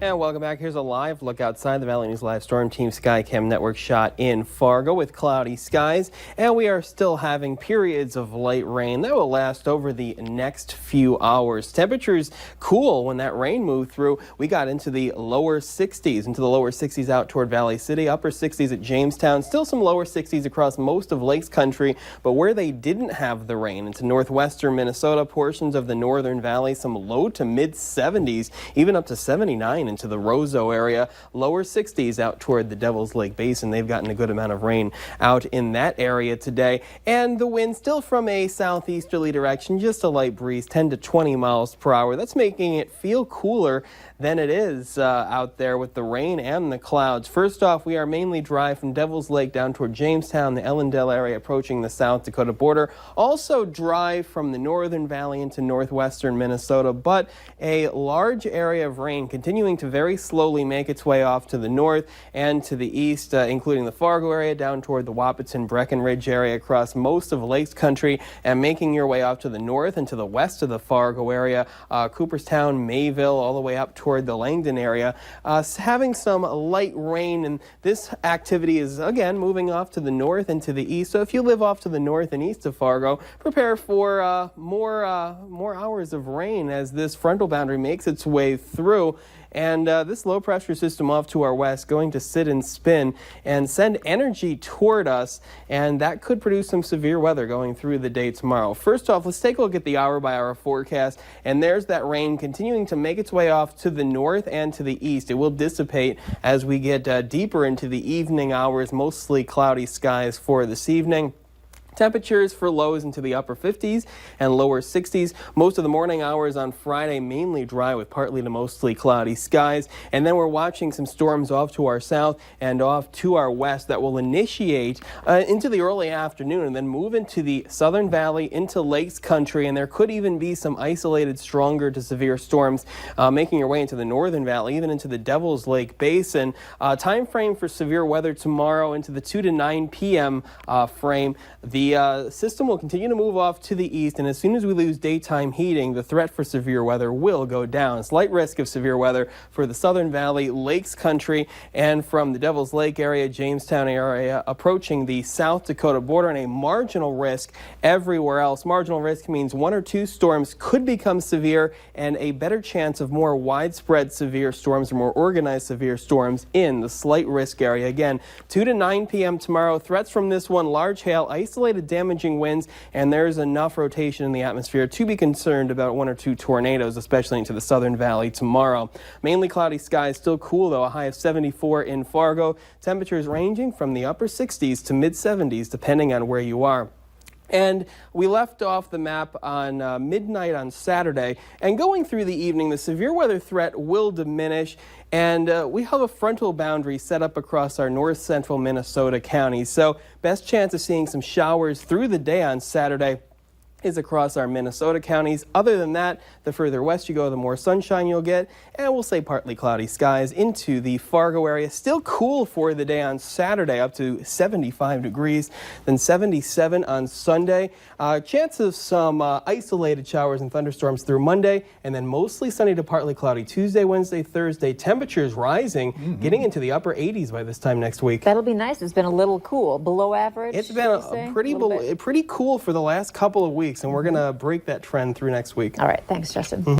And welcome back. Here's a live look outside the Valley News Live Storm Team Skycam Network shot in Fargo with cloudy skies. And we are still having periods of light rain that will last over the next few hours. Temperatures cool when that rain moved through. We got into the lower 60s, out toward Valley City, upper 60s at Jamestown. Still some lower 60s across most of Lakes Country, but where they didn't have the rain, into northwestern Minnesota, portions of the northern valley, some low to mid 70s, even up to 79 into the Roseau area, lower 60s out toward the Devil's Lake Basin. They've gotten a good amount of rain out in that area today. And the wind still from a southeasterly direction, just a light breeze, 10 to 20 miles per hour. That's making it feel cooler than it is out there with the rain and the clouds. First off, we are mainly dry from Devil's Lake down toward Jamestown, the Ellendale area approaching the South Dakota border. Also dry from the northern valley into northwestern Minnesota, but a large area of rain continuing to very slowly make its way off to the north and to the east, including the Fargo area down toward the Wahpeton Breckenridge area across most of Lakes Country, and making your way off to the north and to the west of the Fargo area, Cooperstown, Mayville, all the way up toward the Langdon area, having some light rain. And this activity is again moving off to the north and to the east. So if you live off to the north and east of Fargo, prepare for more hours of rain as this frontal boundary makes its way through. And this low pressure system off to our west going to sit and spin and send energy toward us, and that could produce some severe weather going through the day tomorrow. First off, let's take a look at the hour-by-hour forecast, and there's that rain continuing to make its way off to the north and to the east. It will dissipate as we get deeper into the evening hours, mostly cloudy skies for this evening. Temperatures for lows into the upper 50s and lower 60s. Most of the morning hours on Friday mainly dry with partly to mostly cloudy skies. And then we're watching some storms off to our south and off to our west that will initiate into the early afternoon and then move into the southern valley, into Lakes Country. And there could even be some isolated stronger to severe storms making your way into the northern valley, even into the Devil's Lake Basin. Time frame for severe weather tomorrow into the 2 to 9 p.m. frame. The system will continue to move off to the east, and as soon as we lose daytime heating, the threat for severe weather will go down. Slight risk of severe weather for the Southern Valley, Lakes Country, and from the Devil's Lake area, Jamestown area, approaching the South Dakota border, and a marginal risk everywhere else. Marginal risk means one or two storms could become severe, and a better chance of more widespread severe storms or more organized severe storms in the slight risk area. Again, 2 to 9 p.m. tomorrow. Threats from this one: large hail, isolated damaging winds, and there's enough rotation in the atmosphere to be concerned about one or two tornadoes, especially into the Southern Valley tomorrow. Mainly cloudy skies, still cool though, a high of 74 in Fargo. Temperatures ranging from the upper 60s to mid 70s depending on where you are. And we left off the map on midnight on Saturday, and going through the evening, the severe weather threat will diminish, and we have a frontal boundary set up across our north central Minnesota counties. So best chance of seeing some showers through the day on Saturday is across our Minnesota counties. Other than that, the further west you go, the more sunshine you'll get, and we'll say partly cloudy skies into the Fargo area. Still cool for the day on Saturday, up to 75 degrees, then 77 on Sunday. Chance of some isolated showers and thunderstorms through Monday, and then mostly sunny to partly cloudy Tuesday, Wednesday, Thursday. Temperatures rising, getting into the upper 80s by this time next week. That'll be nice. It's been a little cool, below average. It's been pretty cool for the last couple of weeks, and we're going to break that trend through next week. All right. Thanks, Justin.